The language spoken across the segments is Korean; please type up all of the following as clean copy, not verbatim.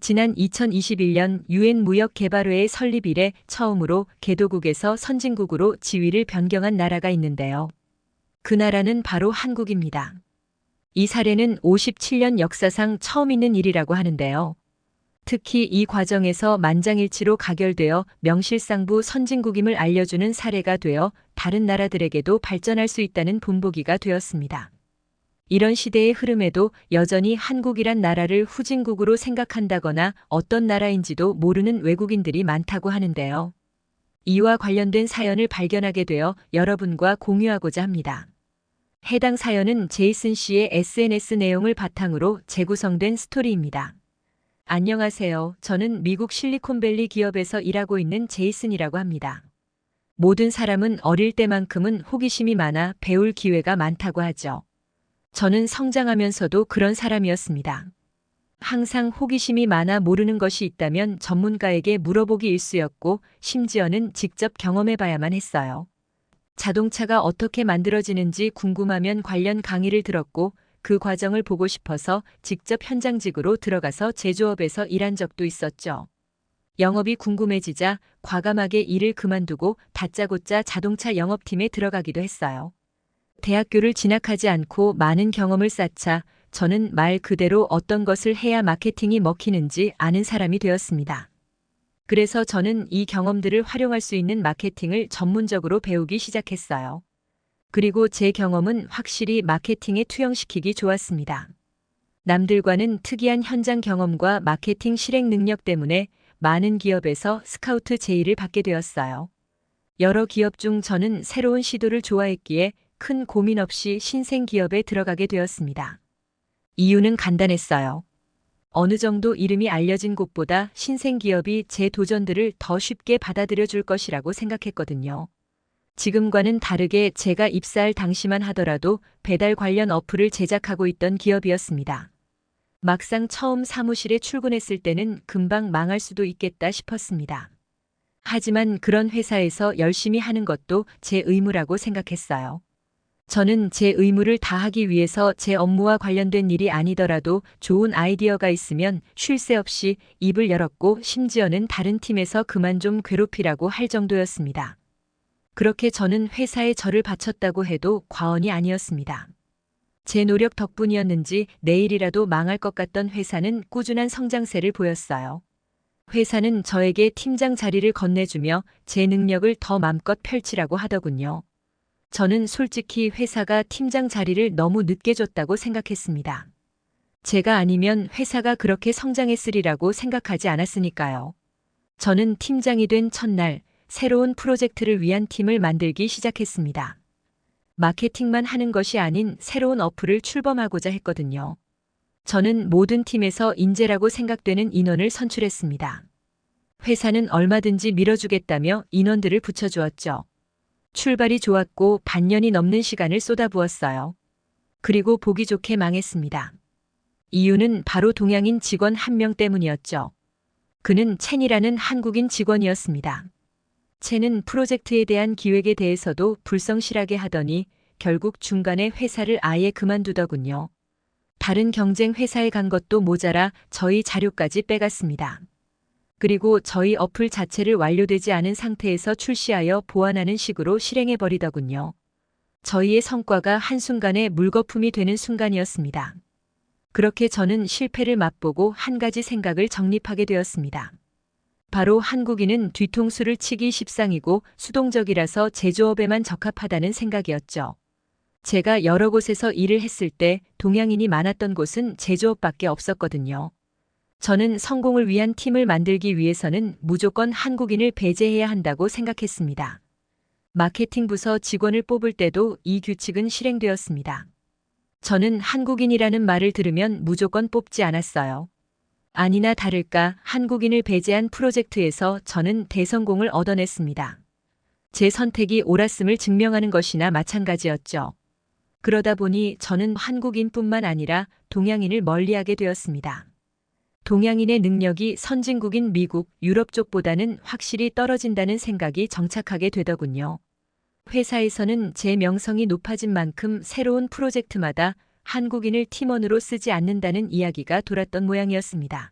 지난 2021년 유엔 무역개발회의 설립 이래 처음으로 개도국에서 선진국으로 지위를 변경한 나라가 있는데요. 그 나라는 바로 한국입니다. 이 사례는 57년 역사상 처음 있는 일이라고 하는데요. 특히 이 과정에서 만장일치로 가결되어 명실상부 선진국임을 알려주는 사례가 되어 다른 나라들에게도 발전할 수 있다는 본보기가 되었습니다. 이런 시대의 흐름에도 여전히 한국이란 나라를 후진국으로 생각한다거나 어떤 나라인지도 모르는 외국인들이 많다고 하는데요. 이와 관련된 사연을 발견하게 되어 여러분과 공유하고자 합니다. 해당 사연은 제이슨 씨의 SNS 내용을 바탕으로 재구성된 스토리입니다. 안녕하세요. 저는 미국 실리콘밸리 기업에서 일하고 있는 제이슨이라고 합니다. 모든 사람은 어릴 때만큼은 호기심이 많아 배울 기회가 많다고 하죠. 저는 성장하면서도 그런 사람이었습니다. 항상 호기심이 많아 모르는 것이 있다면 전문가에게 물어보기 일쑤였고 심지어는 직접 경험해봐야만 했어요. 자동차가 어떻게 만들어지는지 궁금하면 관련 강의를 들었고 그 과정을 보고 싶어서 직접 현장직으로 들어가서 제조업에서 일한 적도 있었죠. 영업이 궁금해지자 과감하게 일을 그만두고 다짜고짜 자동차 영업팀에 들어가기도 했어요. 대학교를 진학하지 않고 많은 경험을 쌓자 저는 말 그대로 어떤 것을 해야 마케팅이 먹히는지 아는 사람이 되었습니다. 그래서 저는 이 경험들을 활용할 수 있는 마케팅을 전문적으로 배우기 시작했어요. 그리고 제 경험은 확실히 마케팅에 투영시키기 좋았습니다. 남들과는 특이한 현장 경험과 마케팅 실행 능력 때문에 많은 기업에서 스카우트 제의를 받게 되었어요. 여러 기업 중 저는 새로운 시도를 좋아했기에 큰 고민 없이 신생 기업에 들어가게 되었습니다. 이유는 간단했어요. 어느 정도 이름이 알려진 곳보다 신생 기업이 제 도전들을 더 쉽게 받아들여 줄 것이라고 생각했거든요. 지금과는 다르게 제가 입사할 당시만 하더라도 배달 관련 어플을 제작하고 있던 기업이었습니다. 막상 처음 사무실에 출근했을 때는 금방 망할 수도 있겠다 싶었습니다. 하지만 그런 회사에서 열심히 하는 것도 제 의무라고 생각했어요. 저는 제 의무를 다하기 위해서 제 업무와 관련된 일이 아니더라도 좋은 아이디어가 있으면 쉴 새 없이 입을 열었고 심지어는 다른 팀에서 그만 좀 괴롭히라고 할 정도였습니다. 그렇게 저는 회사에 저를 바쳤다고 해도 과언이 아니었습니다. 제 노력 덕분이었는지 내일이라도 망할 것 같던 회사는 꾸준한 성장세를 보였어요. 회사는 저에게 팀장 자리를 건네주며 제 능력을 더 맘껏 펼치라고 하더군요. 저는 솔직히 회사가 팀장 자리를 너무 늦게 줬다고 생각했습니다. 제가 아니면 회사가 그렇게 성장했으리라고 생각하지 않았으니까요. 저는 팀장이 된 첫날, 새로운 프로젝트를 위한 팀을 만들기 시작했습니다. 마케팅만 하는 것이 아닌 새로운 어플을 출범하고자 했거든요. 저는 모든 팀에서 인재라고 생각되는 인원을 선출했습니다. 회사는 얼마든지 밀어주겠다며 인원들을 붙여주었죠. 출발이 좋았고 반년이 넘는 시간을 쏟아부었어요. 그리고 보기 좋게 망했습니다. 이유는 바로 동양인 직원 한 명 때문이었죠. 그는 첸이라는 한국인 직원이었습니다. 첸은 프로젝트에 대한 기획에 대해서도 불성실하게 하더니 결국 중간에 회사를 아예 그만두더군요. 다른 경쟁 회사에 간 것도 모자라 저희 자료까지 빼갔습니다. 그리고 저희 어플 자체를 완료되지 않은 상태에서 출시하여 보완하는 식으로 실행해버리더군요. 저희의 성과가 한순간에 물거품이 되는 순간이었습니다. 그렇게 저는 실패를 맛보고 한 가지 생각을 정립하게 되었습니다. 바로 한국인은 뒤통수를 치기 십상이고 수동적이라서 제조업에만 적합하다는 생각이었죠. 제가 여러 곳에서 일을 했을 때 동양인이 많았던 곳은 제조업밖에 없었거든요. 저는 성공을 위한 팀을 만들기 위해서는 무조건 한국인을 배제해야 한다고 생각했습니다. 마케팅 부서 직원을 뽑을 때도 이 규칙은 실행되었습니다. 저는 한국인이라는 말을 들으면 무조건 뽑지 않았어요. 아니나 다를까 한국인을 배제한 프로젝트에서 저는 대성공을 얻어냈습니다. 제 선택이 옳았음을 증명하는 것이나 마찬가지였죠. 그러다 보니 저는 한국인뿐만 아니라 동양인을 멀리하게 되었습니다. 동양인의 능력이 선진국인 미국, 유럽 쪽보다는 확실히 떨어진다는 생각이 정착하게 되더군요. 회사에서는 제 명성이 높아진 만큼 새로운 프로젝트마다 한국인을 팀원으로 쓰지 않는다는 이야기가 돌았던 모양이었습니다.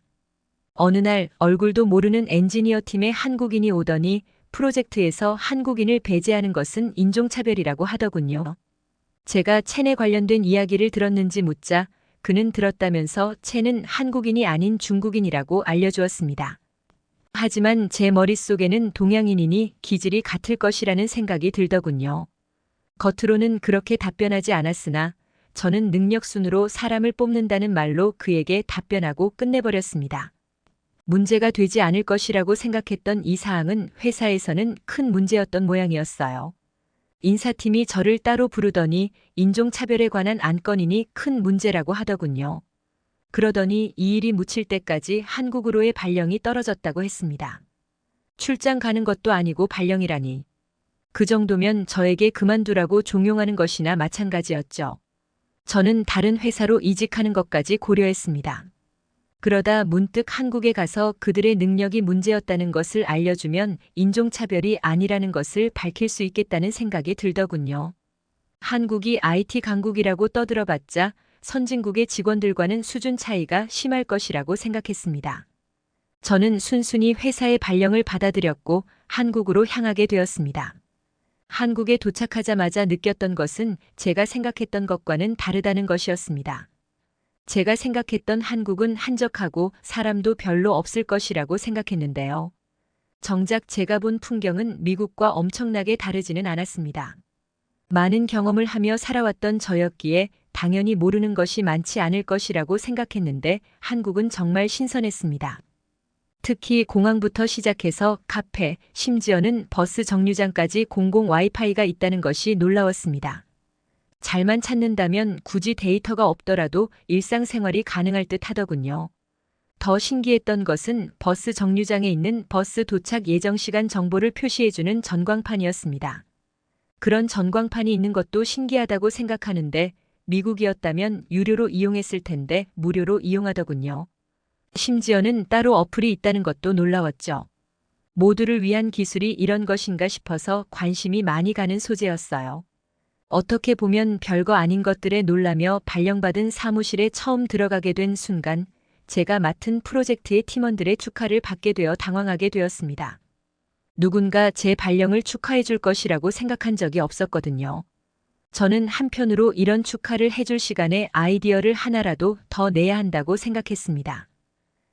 어느 날 얼굴도 모르는 엔지니어 팀의 한국인이 오더니 프로젝트에서 한국인을 배제하는 것은 인종차별이라고 하더군요. 제가 첸에 관련된 이야기를 들었는지 묻자 그는 들었다면서 첸은 한국인이 아닌 중국인이라고 알려주었습니다. 하지만 제 머릿속에는 동양인이니 기질이 같을 것이라는 생각이 들더군요. 겉으로는 그렇게 답변하지 않았으나 저는 능력순으로 사람을 뽑는다는 말로 그에게 답변하고 끝내버렸습니다. 문제가 되지 않을 것이라고 생각했던 이 사항은 회사에서는 큰 문제였던 모양이었어요. 인사팀이 저를 따로 부르더니 인종차별에 관한 안건이니 큰 문제라고 하더군요. 그러더니 이 일이 묻힐 때까지 한국으로의 발령이 떨어졌다고 했습니다. 출장 가는 것도 아니고 발령이라니. 그 정도면 저에게 그만두라고 종용하는 것이나 마찬가지였죠. 저는 다른 회사로 이직하는 것까지 고려했습니다. 그러다 문득 한국에 가서 그들의 능력이 문제였다는 것을 알려주면 인종차별이 아니라는 것을 밝힐 수 있겠다는 생각이 들더군요. 한국이 IT 강국이라고 떠들어봤자 선진국의 직원들과는 수준 차이가 심할 것이라고 생각했습니다. 저는 순순히 회사의 발령을 받아들였고 한국으로 향하게 되었습니다. 한국에 도착하자마자 느꼈던 것은 제가 생각했던 것과는 다르다는 것이었습니다. 제가 생각했던 한국은 한적하고 사람도 별로 없을 것이라고 생각했는데요. 정작 제가 본 풍경은 미국과 엄청나게 다르지는 않았습니다. 많은 경험을 하며 살아왔던 저였기에 당연히 모르는 것이 많지 않을 것이라고 생각했는데 한국은 정말 신선했습니다. 특히 공항부터 시작해서 카페, 심지어는 버스 정류장까지 공공 와이파이가 있다는 것이 놀라웠습니다. 잘만 찾는다면 굳이 데이터가 없더라도 일상생활이 가능할 듯 하더군요. 더 신기했던 것은 버스 정류장에 있는 버스 도착 예정 시간 정보를 표시해주는 전광판이었습니다. 그런 전광판이 있는 것도 신기하다고 생각하는데 미국이었다면 유료로 이용했을 텐데 무료로 이용하더군요. 심지어는 따로 어플이 있다는 것도 놀라웠죠. 모두를 위한 기술이 이런 것인가 싶어서 관심이 많이 가는 소재였어요. 어떻게 보면 별거 아닌 것들에 놀라며 발령받은 사무실에 처음 들어가게 된 순간 제가 맡은 프로젝트의 팀원들의 축하를 받게 되어 당황하게 되었습니다. 누군가 제 발령을 축하해 줄 것이라고 생각한 적이 없었거든요. 저는 한편으로 이런 축하를 해줄 시간에 아이디어를 하나라도 더 내야 한다고 생각했습니다.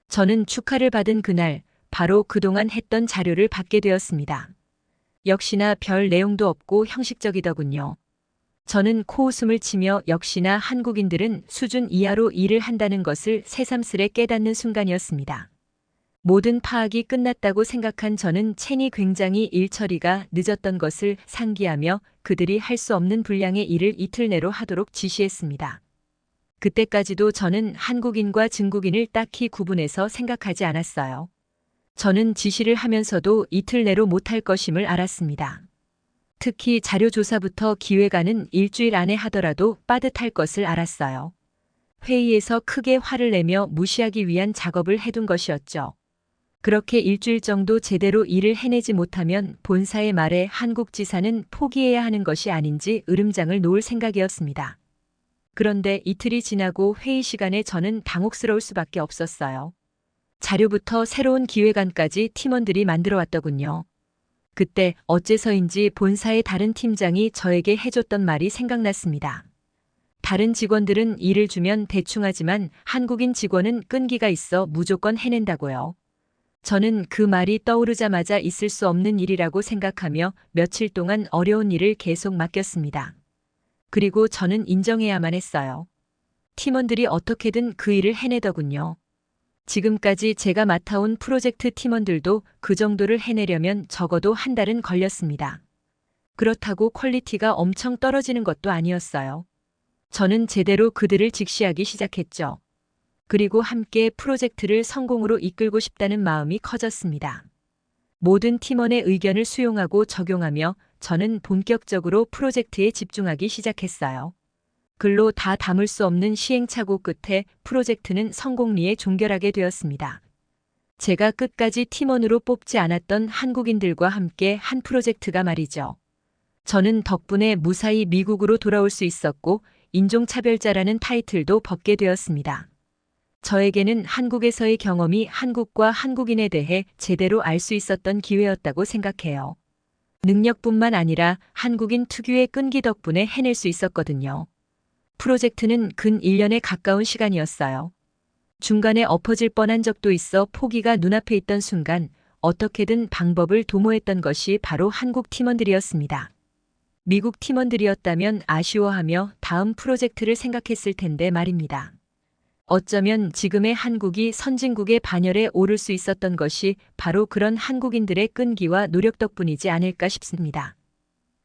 저는 축하를 받은 그날 바로 그동안 했던 자료를 받게 되었습니다. 역시나 별 내용도 없고 형식적이더군요. 저는 코웃음을 치며 역시나 한국인들은 수준 이하로 일을 한다는 것을 새삼스레 깨닫는 순간이었습니다. 모든 파악이 끝났다고 생각한 저는 첸이 굉장히 일 처리가 늦었던 것을 상기하며 그들이 할 수 없는 분량의 일을 이틀 내로 하도록 지시했습니다. 그때까지도 저는 한국인과 중국인을 딱히 구분해서 생각하지 않았어요. 저는 지시를 하면서도 이틀 내로 못할 것임을 알았습니다. 특히 자료조사부터 기획안은 일주일 안에 하더라도 빠듯할 것을 알았어요. 회의에서 크게 화를 내며 무시하기 위한 작업을 해둔 것이었죠. 그렇게 일주일 정도 제대로 일을 해내지 못하면 본사의 말에 한국 지사는 포기해야 하는 것이 아닌지 으름장을 놓을 생각이었습니다. 그런데 이틀이 지나고 회의 시간에 저는 당혹스러울 수밖에 없었어요. 자료부터 새로운 기획안까지 팀원들이 만들어 왔더군요. 그때 어째서인지 본사의 다른 팀장이 저에게 해줬던 말이 생각났습니다. 다른 직원들은 일을 주면 대충 하지만 한국인 직원은 끈기가 있어 무조건 해낸다고요. 저는 그 말이 떠오르자마자 있을 수 없는 일이라고 생각하며 며칠 동안 어려운 일을 계속 맡겼습니다. 그리고 저는 인정해야만 했어요. 팀원들이 어떻게든 그 일을 해내더군요. 지금까지 제가 맡아온 프로젝트 팀원들도 그 정도를 해내려면 적어도 한 달은 걸렸습니다. 그렇다고 퀄리티가 엄청 떨어지는 것도 아니었어요. 저는 제대로 그들을 직시하기 시작했죠. 그리고 함께 프로젝트를 성공으로 이끌고 싶다는 마음이 커졌습니다. 모든 팀원의 의견을 수용하고 적용하며 저는 본격적으로 프로젝트에 집중하기 시작했어요. 글로 다 담을 수 없는 시행착오 끝에 프로젝트는 성공리에 종결하게 되었습니다. 제가 끝까지 팀원으로 뽑지 않았던 한국인들과 함께 한 프로젝트가 말이죠. 저는 덕분에 무사히 미국으로 돌아올 수 있었고 인종차별자라는 타이틀도 벗게 되었습니다. 저에게는 한국에서의 경험이 한국과 한국인에 대해 제대로 알 수 있었던 기회였다고 생각해요. 능력뿐만 아니라 한국인 특유의 끈기 덕분에 해낼 수 있었거든요. 프로젝트는 근 1년에 가까운 시간이었어요. 중간에 엎어질 뻔한 적도 있어 포기가 눈앞에 있던 순간 어떻게든 방법을 도모했던 것이 바로 한국 팀원들이었습니다. 미국 팀원들이었다면 아쉬워하며 다음 프로젝트를 생각했을 텐데 말입니다. 어쩌면 지금의 한국이 선진국의 반열에 오를 수 있었던 것이 바로 그런 한국인들의 끈기와 노력 덕분이지 않을까 싶습니다.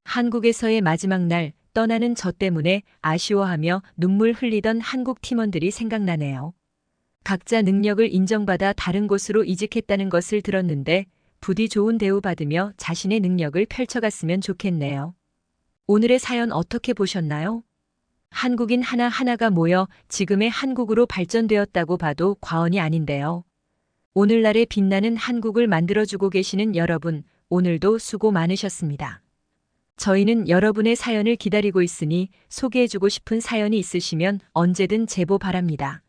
한국에서의 마지막 날 떠나는 저 때문에 아쉬워하며 눈물 흘리던 한국 팀원들이 생각나네요. 각자 능력을 인정받아 다른 곳으로 이직했다는 것을 들었는데 부디 좋은 대우받으며 자신의 능력을 펼쳐갔으면 좋겠네요. 오늘의 사연 어떻게 보셨나요? 한국인 하나하나가 모여 지금의 한국으로 발전되었다고 봐도 과언이 아닌데요. 오늘날의 빛나는 한국을 만들어주고 계시는 여러분, 오늘도 수고 많으셨습니다. 저희는 여러분의 사연을 기다리고 있으니 소개해주고 싶은 사연이 있으시면 언제든 제보 바랍니다.